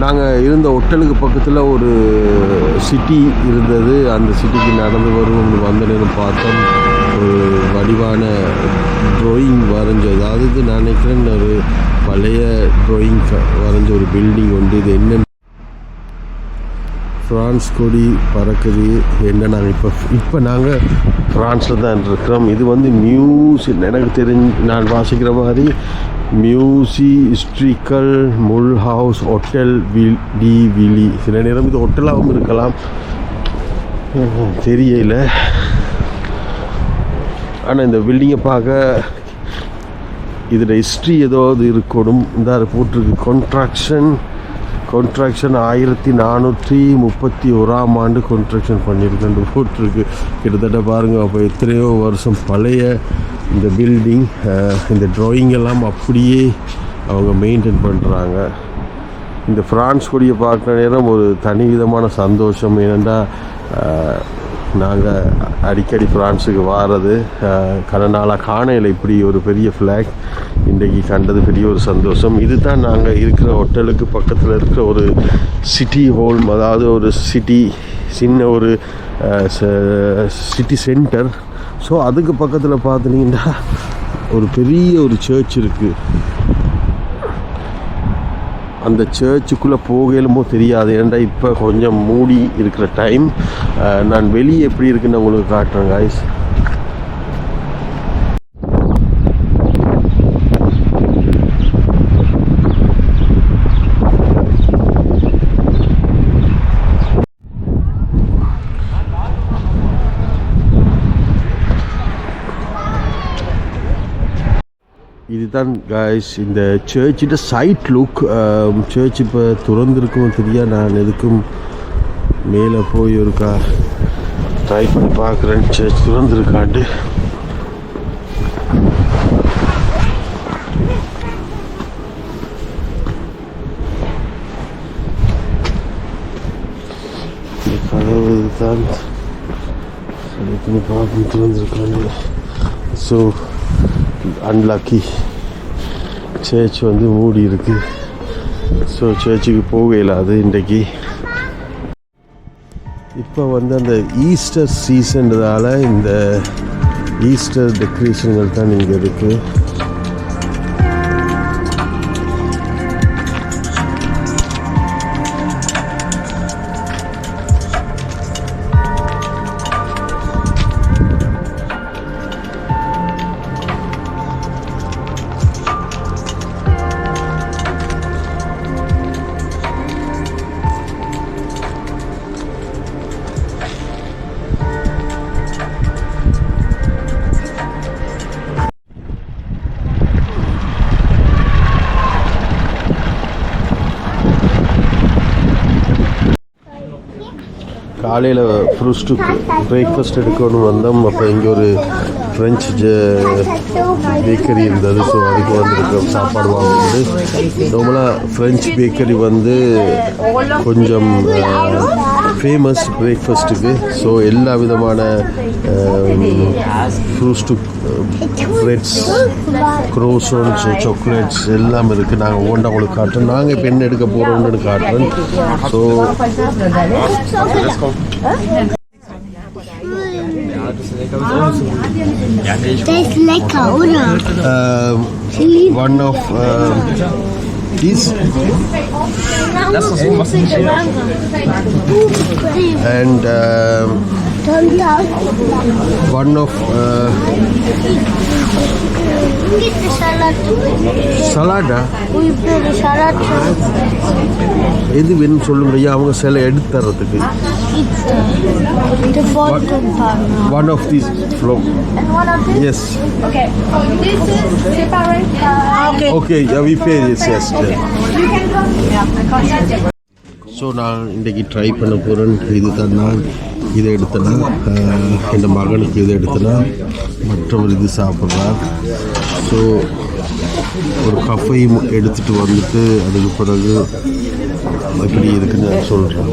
நாங்கள் இருந்த ஹோட்டலுக்கு பக்கத்தில் ஒரு சிட்டி இருந்தது. அந்த சிட்டிக்கு நடந்து வருவோம். வந்த நேரம் பார்த்தோம் ஒரு வடிவான ட்ராயிங் வரைஞ்சது. அதாவது நான் நினைக்கிறேன் ஒரு பழைய ட்ராயிங் வரைஞ்ச ஒரு பில்டிங் உண்டு. இது என்னென்னு ஃப்ரான்ஸ் கொடி பறக்குது. என்ன நாங்கள் இப்போ நாங்கள் ஃப்ரான்ஸில் தான் இருக்கிறோம். இது வந்து எனக்கு நான் வாசிக்கிற மாதிரி மியூசி ஹிஸ்ட்ரிக்கல் முல் ஹவுஸ் ஹோட்டல் டி விலி. சில நேரம் இது ஹோட்டலாகவும் இருக்கலாம், தெரியல. ஆனால் இந்த பில்டிங்கை பார்க்க இதில் ஹிஸ்ட்ரி ஏதாவது இருக்கணும். இந்த போட்டிருக்கு கன்ஸ்ட்ரக்ஷன் 1431 கன்ஸ்ட்ரக்ஷன் பண்ணியிருக்கேன் போட்டிருக்கு. கிட்டத்தட்ட பாருங்கள், அப்போ எத்தனையோ வருஷம் பழைய இந்த பில்டிங். இந்த ட்ராயிங் எல்லாம் அப்படியே அவங்க மெயின்டைன் பண்ணுறாங்க. இந்த ஃப்ரான்ஸ் கொடியை பார்க்குற நேரம் ஒரு தனி விதமான சந்தோஷம். ஏனெண்டா நாங்கள் அடிக்கடி ஃப்ரான்ஸுக்கு வாரது நாளாக காணையில் இப்படி ஒரு பெரிய ஃப்ளாக் இன்றைக்கி கண்டது பெரிய ஒரு சந்தோஷம். இது தான் நாங்கள் இருக்கிற ஹோட்டலுக்கு பக்கத்தில் இருக்கிற ஒரு சிட்டி ஹோல், அதாவது ஒரு சின்ன ஒரு சிட்டி சென்டர். ஸோ அதுக்கு பக்கத்தில் பார்த்துட்டிங்கன்னா ஒரு பெரிய ஒரு சர்ச் இருக்குது. அந்த சர்ச்சுக்குள்ளே போகலுமோ தெரியாது, ஏன்டா இப்போ கொஞ்சம் மூடி இருக்கிற டைம். நான் வெளியே எப்படி இருக்குன்னு உங்களுக்கு காட்டுறேன் காய்ஸ். இதுதான் காய்ஸ் இந்த சர்ச்சிட்ட சைட் லுக். சர்ச் இப்போ திறந்துருக்கும் தெரியாது. நான் எதுக்கும் மேலே போய் ஒருக்கா ட்ரை பண்ணி பார்க்குறேன் சர்ச் திறந்துருக்காண்டு. இந்த கதவு தான் பார்க்க திறந்துருக்காண்டு. ஸோ அன்லக்கி, சர்ச் வந்து மூடி இருக்கு. ஸோ சர்ச்சுக்கு போக இயலாது இன்றைக்கு. இப்போ வந்து அந்த ஈஸ்டர் சீசன்றதால இந்த ஈஸ்டர் டெக்கரேஷன்கள் தான் இங்கே இருக்குது. காலையில் பிரேக்ஃபாஸ்ட் எடுக்கணும் வந்தோம். அப்போ இங்கே ஒரு ஃப்ரெஞ்சு பேக்கரி இருந்தது. ஸோ அதுக்கு வந்துருக்க சாப்பாடு வாங்கிட்டு, நார்மலாக ஃப்ரெஞ்ச் பேக்கரி வந்து கொஞ்சம் ஃபேமஸ் பிரேக்ஃபாஸ்ட்டுக்கு. ஸோ எல்லா விதமான ஃப்ரூட்ஸ் ப்ரெட்ஸ், க்ரோசன்ஸ், சாக்லேட்ஸ் எல்லாம் இருக்குது. நாங்கள் ஒவ்வொன்றா உங்களுக்கு காட்டுறோம். நாங்கள் இப்போ என்ன எடுக்க போகிறோம்னு காட்டுறோம். So Das ist lecker, oder? One of these. And one of salada. எது வேணும்னு சொல்லுங்க ஐயா, அவங்க சில எடுத்து தர்றதுக்கு. One of these flow. Yes. Okay. So this is separate. Okay. Yeah, we pay this. Yes. You can come. Yeah. So நான் இன்றைக்கி ட்ரை பண்ண போகிறேன். இது தான் நான் இதை எடுத்தேன்னா என் மகனுக்கு இதை எடுத்தேன்னா மற்றவர் இது சாப்பிட்றார். ஸோ ஒரு கஃபையும் எடுத்துகிட்டு வந்துட்டு அதுக்கு பிறகு எப்படி இருக்குன்னு நான் சொல்கிறேன்.